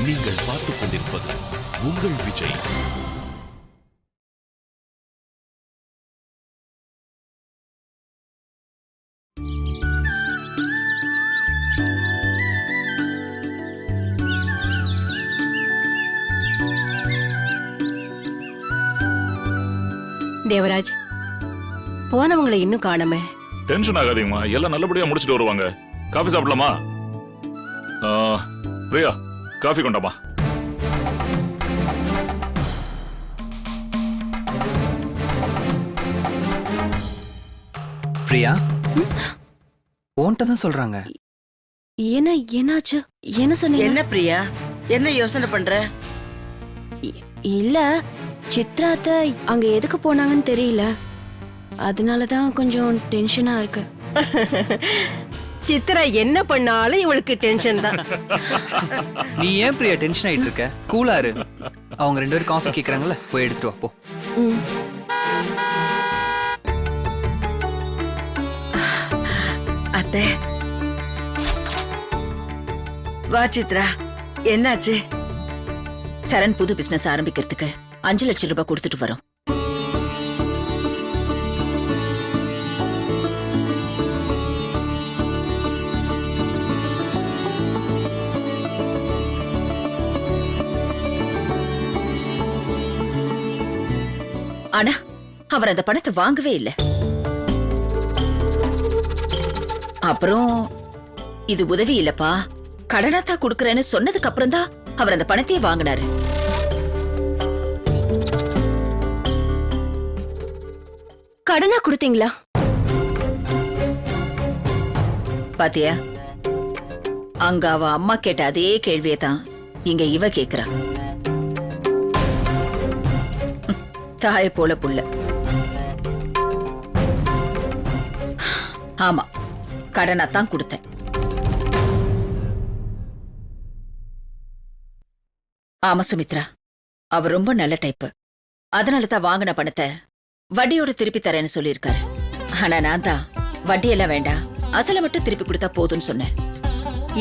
நீங்கள் பார்த்துக் கொண்டிருப்பது உங்கள் விஜய். தேவராஜ், போனவங்களை இன்னும் காணமே. டென்ஷன் ஆகாதீங்கம்மா, எல்லாம் நல்லபடியா முடிச்சிட்டு வருவாங்க. காஃபி சாப்பிடலாமா? பிரியா, காஃபி கொண்டாமா. பிரியா, உன்கிட்ட தான் சொல்றாங்க. என்னாச்சு? என்ன சொன்னீங்க? என்ன பிரியா, என்ன யோசனை பண்ற? இல்ல, சித்ராத்த அங்க எதுக்கு போனாங்கன்னு தெரியல, அதனாலதான் கொஞ்சம் டென்ஷனா இருக்கு. சித்ரா என்ன பண்ணாலும் இவளுக்கு டென்ஷன் தான். நீ ஏன் பிரியா டென்ஷன் ஆயிட்டு இருக்க? கூலா இரு. அவங்க 2 பேரும் காஃபி கேக்குறாங்கல்ல, போய் எடுத்துட்டு வா போ. அத்தை, வா சித்ரா, என்னாச்சு? சரண் புது பிசினஸ் ஆரம்பிக்கிறதுக்கு 5 லட்சம் ரூபாய் கொடுத்துட்டு வரோம். ஆனா அவர் அந்த பணத்தை வாங்கவே இல்லை. அப்புறம் இது உதவி இல்லப்பா, கடனாத்தான் கொடுக்கறேன்னு சொன்னதுக்கு அப்புறம் தான் அவர் அந்த பணத்தையே வாங்கினாரு. கடனா கொடுத்தீங்களா? பாத்தியா, அங்க அவ அம்மா கேட்ட அதே கேள்வியை தான் இங்க இவ கேக்குறா. தாயை போல புள்ள. ஆமா, கடனாத்தான் கொடுத்தேன். ஆமா சுமித்ரா, அவர் ரொம்ப நல்ல டைப்பு. அதனால தான் வாங்கின பணத்தை வட்டியோட திருப்பி தரேன்னு சொல்லியிருக்காரு. ஆனா நான் தான் வட்டியெல்லாம் வேண்டாம், அசலை மட்டும் திருப்பி கொடுத்தா போதும்னு சொன்னேன்.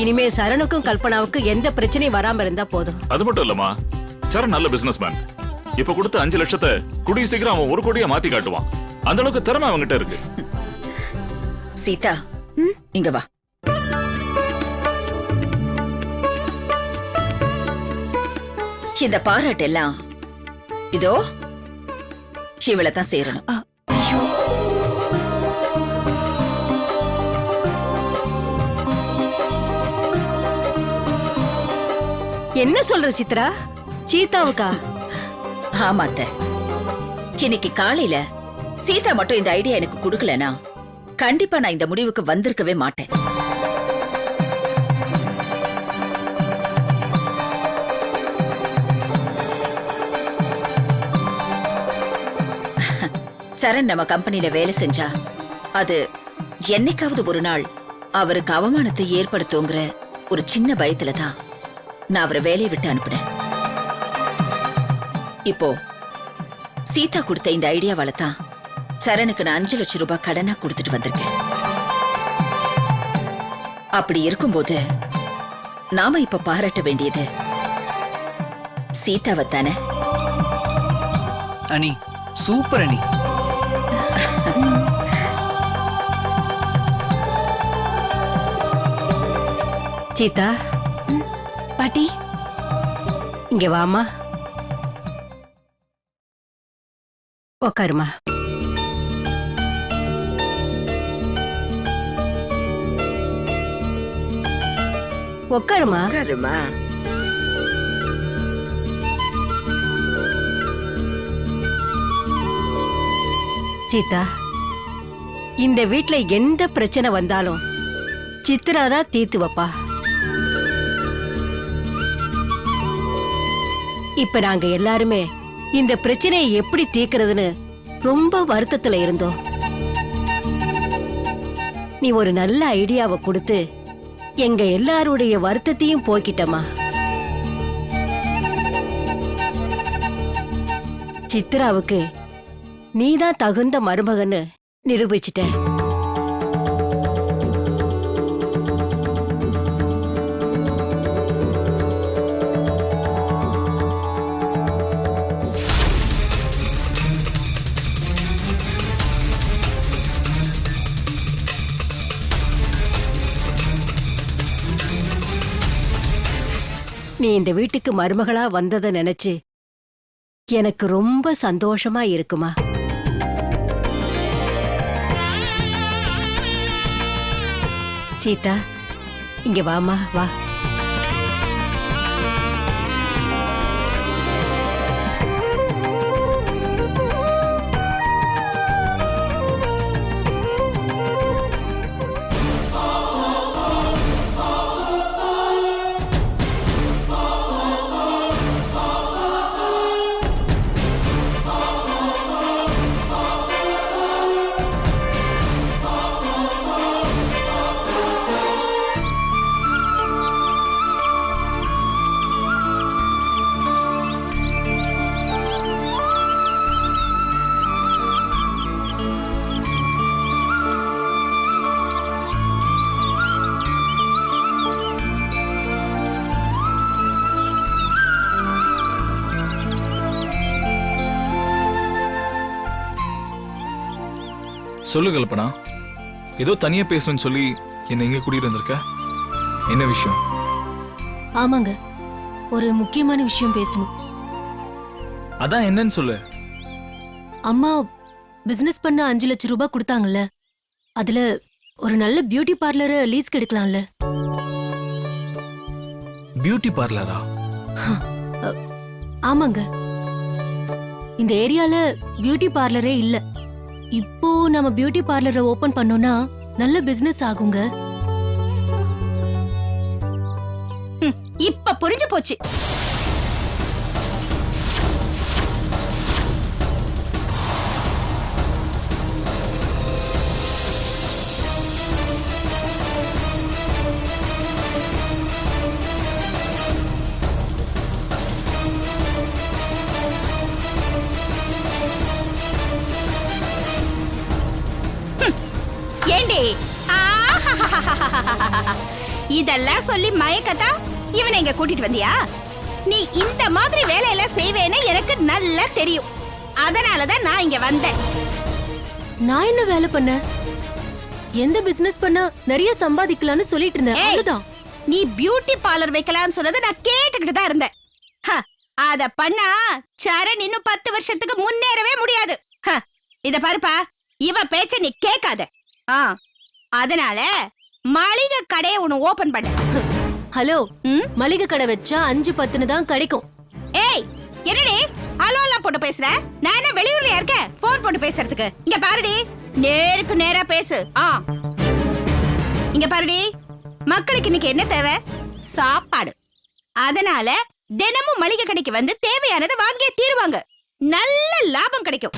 இனிமே சரணுக்கும் கல்பனாவுக்கும் எந்த பிரச்சனையும் வராம இருந்தா போதும். அது மட்டும் இல்லம்மா, சரண் நல்ல பிசினஸ் மேன். இப்ப கொடுத்த 5 லட்சத்தை கூடிய சீக்கிரம் அவன் 1 கோடியா மாத்தி காட்டுவான். அந்த அளவுக்கு திறமை அவன்கிட்ட இருக்கு. சீதா, இங்க வா. இந்த பாராட்டு எல்லாம் இதோ சிவளை தான் சேரணும். என்ன சொல்ற சித்ரா? சீதாவுக்கா? ஆமாத்த, இன்னைக்கு காலையில சீதா மட்டும் இந்த ஐடியா எனக்கு கொடுக்கலனா கண்டிப்பா நான் இந்த முடிவுக்கு வந்திருக்கவே மாட்டேன். சரண் நம்ம கம்பெனில வேலை செஞ்சா அது என்னைக்காவது ஒரு நாள் அவருக்கு அவமானத்தை ஏற்படுத்துங்கிற ஒரு சின்ன பயத்துல தான் நான் அவரை வேலையை விட்டு அனுப்புனேன். இப்போ சீதா கொடுத்த இந்த ஐடியாவால தான் சரணுக்கு நான் 5 லட்சம் ரூபாய் கடனா கொடுத்துட்டு வந்திருக்கேன். அப்படி இருக்கும்போது நாம இப்ப பாராட்ட வேண்டியது சீதாவை தானே? அனி, சூப்பர் அனி. சீதா, பாட்டி இங்க வாமா, உக்காருமா. உக்காருமா. உட்காருமா. சீதா, இந்த வீட்ல எந்த பிரச்சனை வந்தாலும் சித்ரா தான் தீர்த்து வைப்பா. இப்ப நாங்க எல்லாருமே இந்த பிரச்சனையை எப்படி தீர்க்கிறதுன்னு ரொம்ப வருத்தத்துல இருந்தோம். நீ ஒரு நல்ல ஐடியாவை கொடுத்து எங்க எல்லாருடைய வருத்தத்தையும் போக்கிட்டமா. சித்ராவுக்கு நீதான் தகுந்த மருமகன்னு நிரூபிச்சிட்ட. நீ இந்த வீட்டுக்கு மருமகளா வந்ததை நினைச்சு எனக்கு ரொம்ப சந்தோஷமா இருக்குமா. சீதா, இங்க வாமா, வா. சொல்லு கல்பனா, ஏதோ தனியா பேசணும்னு சொல்லி என்னை இங்க கூட்டிட்டு வந்திருக்க. என்ன விஷயம்? ஆமாங்க, ஒரு முக்கியமான விஷயம் பேசணும். அதான் என்னன்னு சொல்லு. அம்மா பிசினஸ் பண்ண 5 லட்சம் ரூபாய் கொடுத்தாங்கல்ல, அதுல ஒரு நல்ல பியூட்டி பார்லரை லீஸ்க்கு எடுக்கலாம்ல. பியூட்டி பார்லரா? ஆமாங்க, இந்த ஏரியால பியூட்டி பார்லரே இல்ல. இப்போ நம்ம பியூட்டி பார்லரை ஓபன் பண்ணோம்னா நல்ல பிசினஸ் ஆகுங்க. இப்ப புரிஞ்சு போச்சு. ஏண்டி இதெல்லாம் சொல்லி மயக்கத்தா இவனை இங்க கூட்டிட்டு வந்தியா? நீ இந்த மாதிரி வேலையெல்லாம் செய்வேன்னு எனக்கு நல்லா தெரியும். அதனாலதான் நான் இங்க வந்தேன். நான் என்ன வேலை பண்ண? எந்த பிசினஸ் பண்ணா நிறைய சம்பாதிக்கலாம்னு சொல்லிட்டு இருந்தேன். ஏய், அவ்வளவுதான். நீ பியூட்டி பார்லர் வைக்கலாம்னு சொன்னதை நான் கேட்டுக்கிட்டு தான் இருந்தேன். அத பண்ணா சரண் இன்னும் 10 வருஷத்துக்கு முன்னேறவே முடியாது. இத பாருப்பா, இவ பேச்ச நீ கேட்காத. அதனால மளிகை கடையை ஒண்ணு ஓபன் பண்ண. ஹலோ, மளிகை கடை வச்சா 5-10 தான் கிடைக்கும். ஏய், என்னடி அலோலாம் போட்டு பேசுற? நான் என்ன வெளியூர்ல இருக்கேன் போன் போட்டு பேசுறதுக்கு? இங்க பாருடி, நேருக்கு நேரா பேசு. இங்க பாருடி, மக்களுக்கு இன்னைக்கு என்ன தேவை? சாப்பாடு. அதனால தினமும் மளிகை கடைக்கு வந்து தேவையானதை வாங்கியே தீருவாங்க. நல்ல லாபம் கிடைக்கும்.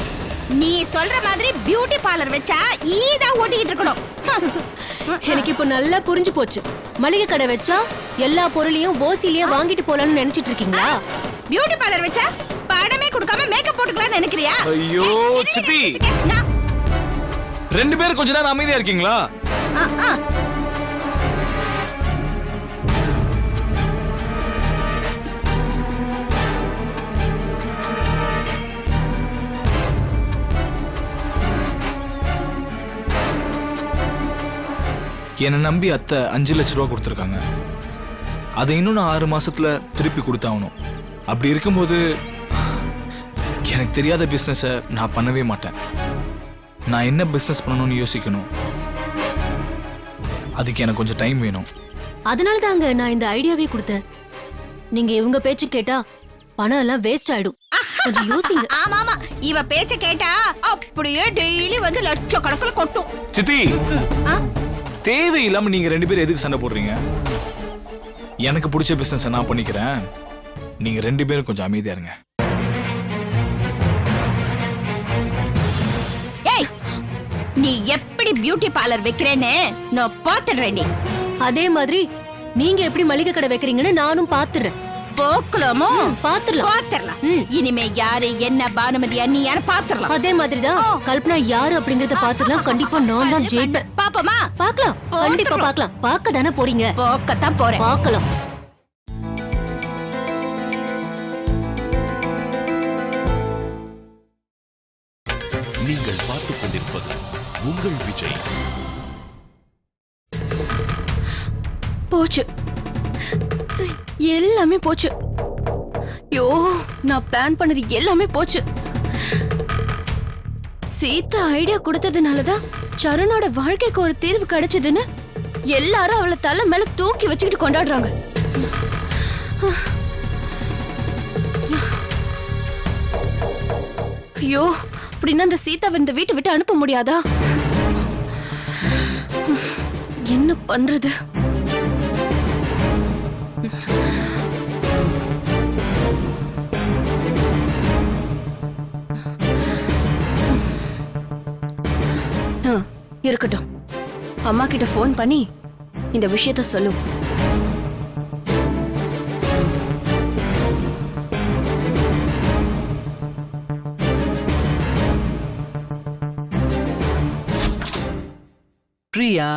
நீ சொல்ற மாதிரி பியூட்டி பார்லர் வச்சா ஈதா ஓட்டிக்கிட்டு இருக்கணும். எனக்கு இப்போ நல்லா புரிஞ்சு போச்சு. மளிகை கடை வச்சா எல்லா பொருளையும் ஓசிலேயே வாங்கிட்டு போலாம்னு நினைச்சிட்டு இருக்கீங்களா? பியூட்டி பார்லர் வச்சா பணமே கொடுக்காம மேக்கப் போட்டுக்கலாம்னு நினைக்கிறியா? ஐயோ சித்தி, 2 பேரும் கொஞ்ச நேரம் அமைதியா இருக்கீங்களா? என்னை நம்பி அத்தை 5 லட்சம் ரூபா கொடுத்துருக்காங்க. அதை இன்னும் நான் 6 மாசத்துல திருப்பி கொடுத்தாகணும். அப்படி இருக்கும்போது எனக்கு தெரியாத பிசினஸை நான் பண்ணவே மாட்டேன். நான் என்ன பிசினஸ் பண்ணணும்னு யோசிக்கணும். அதுக்கு எனக்கு கொஞ்சம் டைம் வேணும். அதனால தாங்க நான் இந்த ஐடியாவே கொடுத்தேன். நீங்க இவங்க பேச்சு கேட்டா பணம் எல்லாம் வேஸ்ட் ஆயிடும். கொஞ்சம் யோசிங்க. ஆமா ஆமா, இவ பேச்ச கேட்டா அப்படியே டெய்லி வந்து லட்சக்கணக்கில் கொட்டும். சித்தி, தேவையில்லாம நீங்க 2 பேரும் எதுக்கு சண்டை போடுறீங்க? எனக்கு பிடிச்ச பிசினஸ் நான் பண்ணிக்கிறேன். நீங்க 2 பேரும் கொஞ்சம் அமைதியா இருங்க. ஏய், நீ எப்படி பியூட்டி பார்லர் வைக்கிறேன்னு நான் பாத்துடுறேன். அதே மாதிரி நீங்க எப்படி மளிகை கடை வைக்கிறீங்கன்னு நானும் பாத்துறேன். போக்கலாமோ? பாத்துடலாம். பாத்துடலாம். இனிமே யாரு என்ன பானுமதி அண்ணி யாரு பாத்துடலாம். அதே மாதிரிதான் கல்பனா யாரு அப்படிங்கறத பாத்துடலாம். கண்டிப்பா நான் தான் ஜெயிப்பேன். பாப்போமா? பாக்கலாம், கண்டிப்பா பாக்கலாம். பார்க்க தானே போறீங்க? போக்கத்தான் போறேன். பாக்கலாம். நீங்கள் பார்த்துக் கொண்டிருப்பது உங்கள் விஜய். போச்சு. எல்லாமே போச்சு. யோ, நான் பிளான் பண்ணது எல்லாமே போச்சு. சீதா ஐடியா கொடுத்ததுனாலதான் சரணோட வாழ்க்கைக்கு ஒரு தீர்வு கிடைச்சதுன்னு எல்லாரும் அவளை தலை மேல தூக்கி வச்சுக்கிட்டு கொண்டாடுறாங்க. ஐயோ, அப்படின்னா அந்த சீதாவை இந்த வீட்டை விட்டு அனுப்ப முடியாதா? என்ன பண்றது? இருக்கட்டும், அம்மா கிட்ட ஃபோன் பண்ணி இந்த விஷயத்த சொல்லு. பிரியா,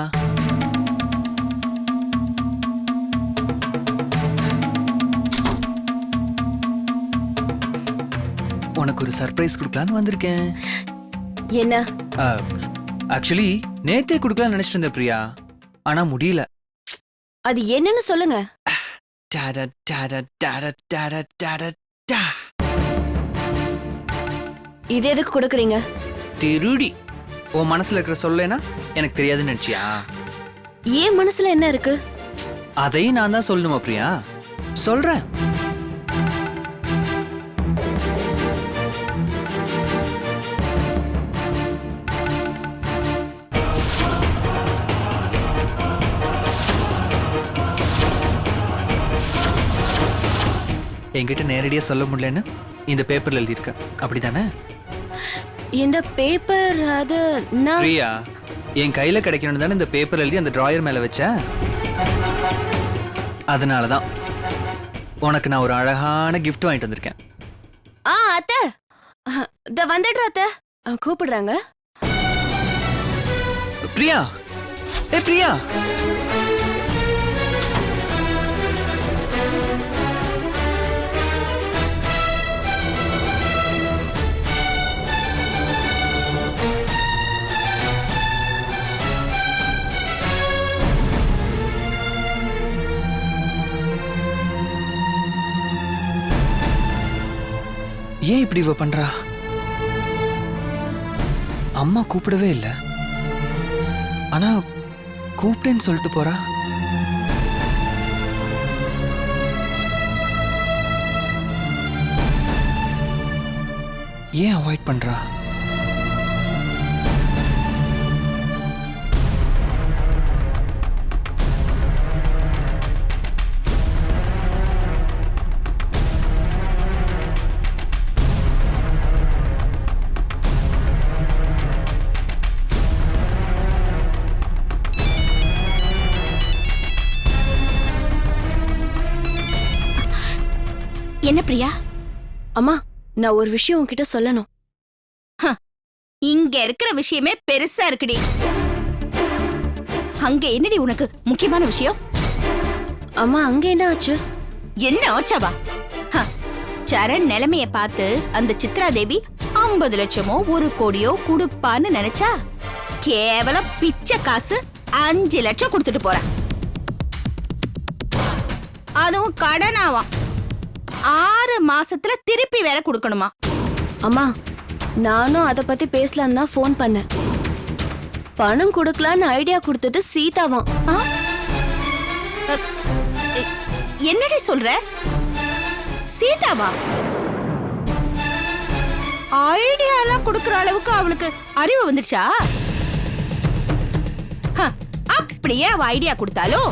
உனக்கு ஒரு சர்ப்ரைஸ் கொடுக்கலான்னு வந்திருக்கேன். என்ன? ஆக்சுவலி நேத்தே கொடுக்கலாம்னு நினைச்சிட்டு இருந்தேன் பிரியா, ஆனா முடியல. அது என்னன்னு சொல்லுங்க. டாடா டாடா டாடா டாடா டாடா டா. இது எதுக்கு கொடுக்குறீங்க? திருடி உன் மனசுல இருக்கிற சொல்லேனா எனக்கு தெரியாதுன்னு நினைச்சியா? ஏன் மனசுல என்ன இருக்கு? அதையும் நான் தான் சொல்லணுமா பிரியா? சொல்றேன். என்கிட்ட நேரடியா சொல்ல முடியலன்னு இந்த பேப்பர்ல எழுதியிருக்க, அப்படிதானே? இந்த பேப்பர் அது நான் பிரியா, என் கையில கிடைக்கணும் தானே இந்த பேப்பர் எழுதி அந்த டிராயர் மேல வச்சேன். அதனாலதான் உனக்கு நான் ஒரு அழகான கிஃப்ட் வாங்கிட்டு வந்திருக்கேன். அத்தை, இத வந்துடுற அத்தை, கூப்பிடுறாங்க. பிரியா, ஏ பிரியா, ஏன் இப்படி இவ பண்றா? அம்மா கூப்பிடவே இல்லை, ஆனா கூப்பிட்டேன்னு சொல்லிட்டு போறா. ஏன் அவாய்ட் பண்றா? என்ன பிரியா? அம்மா, நான் ஒரு விஷயம் உன்கிட்ட சொல்லணும். இங்க இருக்கிற விஷயமே பெருசா இருக்குடி. அங்க என்னடி உனக்கு முக்கியமான விஷயம்? அம்மா, அங்க என்ன ஆச்சு? என்ன ஆச்சாவா? சரண் நிலைமைய பார்த்து அந்த சித்ரா தேவி 50 லட்சமோ 1 கோடியோ கொடுப்பான்னு நினைச்சா கேவலம் பிச்சை காசு 5 லட்சம் கொடுத்துட்டு போற. அதுவும் கடனாவாம். 6 மாசத்துல திருப்பி வேற கொடுக்கணுமா? அம்மா, நானும் அத பத்தி பேசலாம் தான் ஃபோன் பண்ணேன். பணம் கொடுக்கலான்னு ஐடியா கொடுத்தது சீதாவாம். என்னடி சொல்ற? சீதாவா? ஐடியா எல்லாம் கொடுக்கற அளவுக்கு அவளுக்கு அறிவு வந்துடுச்சா? அப்படியே அவ ஐடியா கொடுத்தாலும்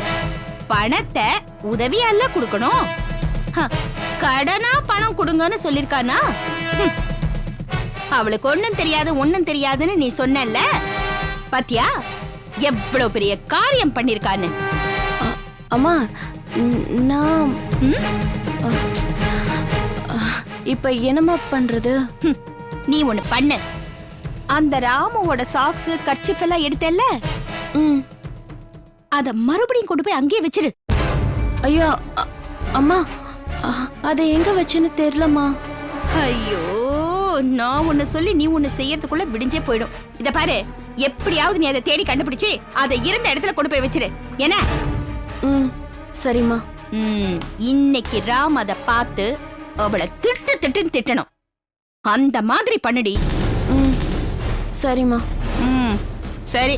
பணத்தை உதவியால கொடுக்கணும். கடனா பணம் கொடுங்கன்னு சொல்லிருக்கானா? அவளுக்கு ஒண்ணும் தெரியாது ஒண்ணும் தெரியாதுன்னு நீ சொன்னல, பாத்தியா எவ்வளவு பெரிய காரியம் பண்ணிருக்கான்னு. அம்மா, நான் இப்ப என்னம்மா பண்றது? நீ ஒண்ணு பண்ணு. அந்த ராமுவோட சாக்ஸ் கர்ச்சிஃப் எல்லாம் எடுத்தல்ல, அத மறுபடியும் கொண்டு போய் அங்கேயே வச்சிரு. ஐயோ அம்மா, அதை எங்க வச்சுன்னு தெரியலம்மா. ஐயோ, நான் ஒண்ணு சொல்லி நீ ஒண்ணு செய்யறதுக்குள்ள விடிஞ்சே போயிடும். இத பாரு, எப்படியாவது நீ அதை தேடி கண்டுபிடிச்சு அதை இருந்த இடத்துல கொண்டு போய் வச்சிரு. என்ன? சரிம்மா. இன்னைக்கு ராம் அத பார்த்து அவளை திட்டு திட்டுன்னு திட்டணும். அந்த மாதிரி பண்ணுடி. சரிம்மா. சரி.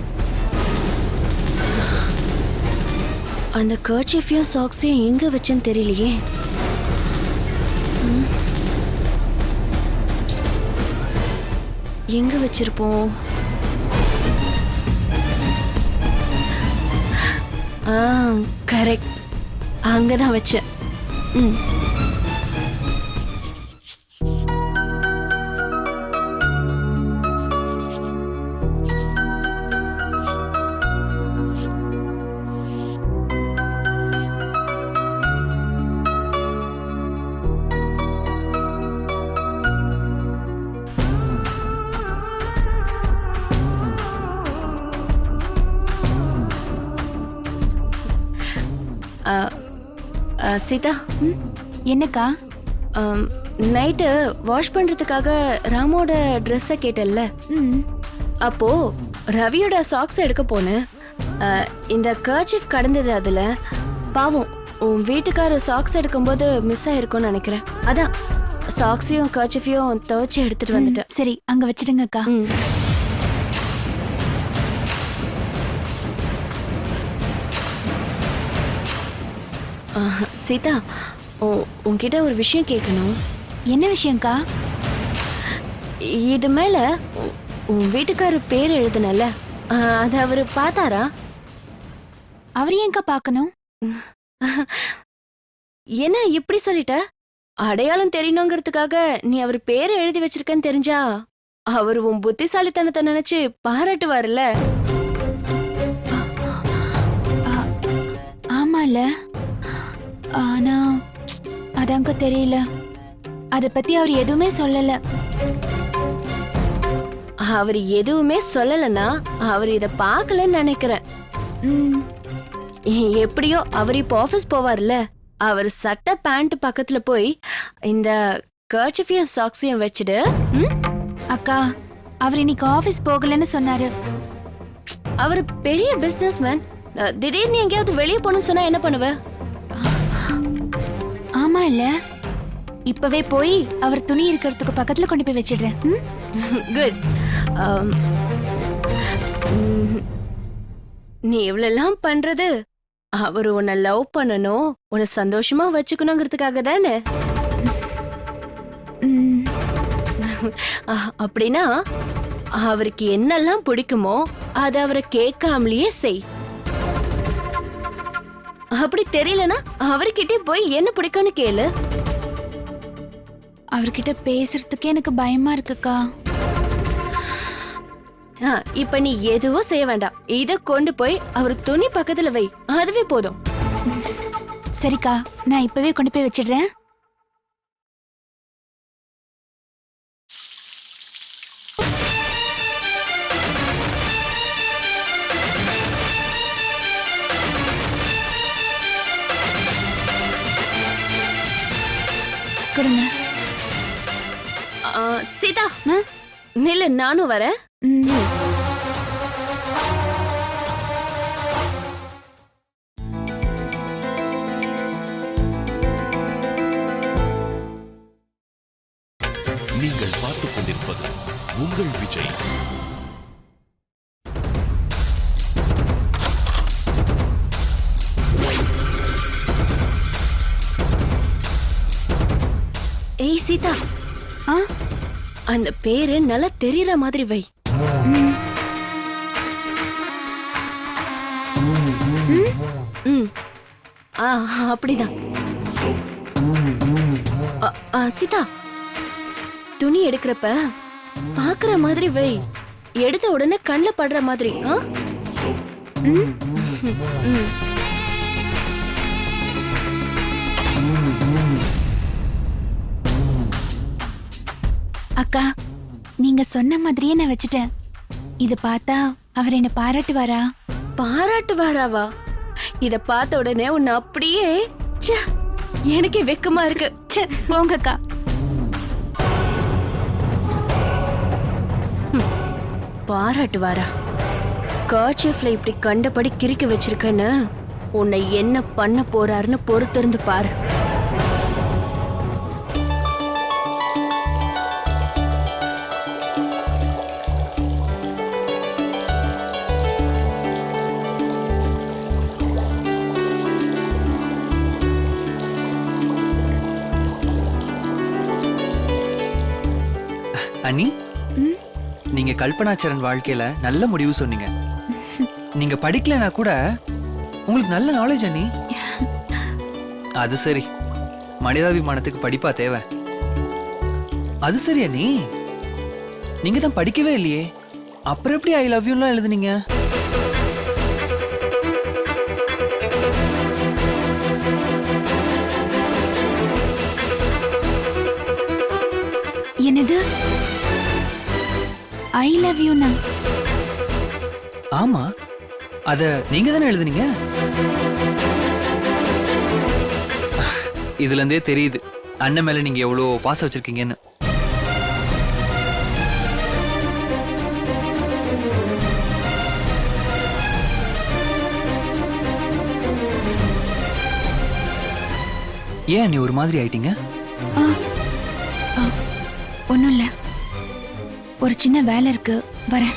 அந்த கர்ச்சீஃபையும் சாக்ஸையும் எங்க வச்சேன்னு தெரியலையே. எங்க வச்சிருப்போம்? கரெக்ட், அங்கதான் வச்சேன். சீதா, என்னக்கா? நைட்டு வாஷ் பண்றதுக்காக ராமோட ட்ரெஸ்ஸை கேட்டல்ல, அப்போ ரவியோட சாக்ஸ் எடுக்க போனேன். இந்த கர்ச்சீஃப் கடந்தது அதுல. பாவம், உன் வீட்டுக்காரர் சாக்ஸ் எடுக்கும்போது மிஸ் ஆயிருக்கும்னு நினைக்கிறேன். அதான் சாக்ஸையும் கர்ச்சீஃபையும் துவைச்சு எடுத்துட்டு வந்துட்டேன். சரி, அங்க வச்சிடுங்கக்கா. சீதா, உன்கிட்ட ஒரு விஷயம் கேட்கணும். என்ன விஷயம்க்கா? இது மேல உன் வீட்டுக்காரர் பேர் எழுதுனல, அது அவரு பார்த்தாரா? அவர் ஏன்க்கா பார்க்கணும்? என்ன இப்படி சொல்லிட்ட? அடையாளம் தெரியணுங்கிறதுக்காக நீ அவர் பேரை எழுதி வச்சிருக்கன்னு தெரிஞ்சா அவர் உன் புத்திசாலித்தனத்தை நினைச்சு பாராட்டுவார்ல. ஆமால, ஆனா அதாங்க தெரியல. அத பத்தி அவர் எதுவுமே சொல்லல. அவர் எதுவுமே சொல்லலன்னா அவர் இத பார்க்கலன்னு நினைக்கிறேன். எப்படியோ அவர் இப்ப ஆபீஸ் போவார்ல, அவர் சட்டை பேண்ட் பக்கத்துல போய் இந்த கர்ச்சீஃபையும் சாக்ஸையும் வச்சுடு. அக்கா, அவர் இன்னைக்கு ஆபீஸ் போகலன்னு சொன்னாரு. அவர் பெரிய பிசினஸ் மேன். திடீர்னு எங்கேயாவது வெளியே போகணும்னு சொன்னா என்ன பண்ணுவ? ஆமா இல்ல, இப்பவே போய் அவர் துணி இருக்கிறதுக்கு பக்கத்துல கொண்டு போய் வச்சிடுறேன். குட். நீ இவ்வளெல்லாம் பண்றது அவர் உன்னை லவ் பண்ணணும், உன்னை சந்தோஷமா வச்சுக்கணுங்கிறதுக்காக தானே? அப்படின்னா அவருக்கு என்னெல்லாம் பிடிக்குமோ அதை அவரை கேட்காமலேயே செய். அப்படி தெரியலனா அவர்கிட்ட போய் என்ன பிடிக்கும்னு கேளு. அவர்கிட்ட பேசுறதுக்கே எனக்கு பயமா இருக்குக்கா. இப்ப நீ எதுவும் செய்ய வேண்டாம். இத கொண்டு போய் அவர் துணி பக்கத்துல வை, அதுவே போதும். சரிக்கா, நான் இப்பவே கொண்டு போய் வச்சிடுறேன். கொடுங்க. சீதா, நில்லு, நானும் வரேன். நீங்கள் பார்த்துக் கொண்டிருப்பது உங்கள் விஜய். ஏய் சீதா, அந்த பேரு நல்லா தெரியற மாதிரி வை. அப்படிதான். சீதா, துணி எடுக்கிறப்ப பாக்குற மாதிரி வை. எடுத்த உடனே கண்ணுல படுற மாதிரி. அக்கா, நீங்க சொன்ன மாதிரியே நான் வச்சுட்டேன். இத பார்த்தா அவர் என்ன பாராட்டுவாரா? பாராட்டுவாராவா? இத பார்த்த உடனே உன்னை அப்படியே எனக்கே வெக்கமா இருக்கு. போங்கக்கா. பாராட்டுவாரா? கர்ச்சீஃப்ல இப்படி கண்டபடி கிறுக்கி வச்சிருக்கன்னு உன்னை என்ன பண்ண போறாருன்னு பொறுத்திருந்து பாரு. அண்ணி நீங்க கல்பனாச்சரன் வாழ்க்கையில நல்ல முடிவு சொன்னீங்க. நீங்க படிக்கலனா கூட உங்களுக்கு நல்ல நாலேஜ் அண்ணி. அது சரி, மனிதாபிமானத்துக்கு படிப்பா தேவை. அது சரி அண்ணி, நீங்க தான் படிக்கவே இல்லையே, அப்புறம் எப்படி ஐ லவ் யூலாம் எழுதுனீங்க? என்னது ஐ லவ் யூ நா? ஆமா, அத நீங்க தானே எழுதுனீங்க. இதுல இருந்தே தெரியுது அண்ணன் மேல நீங்க எவ்வளவு பாசம் வச்சிருக்கீங்கன்னு. ஏன் நீ ஒரு மாதிரி ஆயிட்டீங்க? ஒன்றும் இல்லை, ஒரு சின்ன வேலை இருக்கு, வரேன்.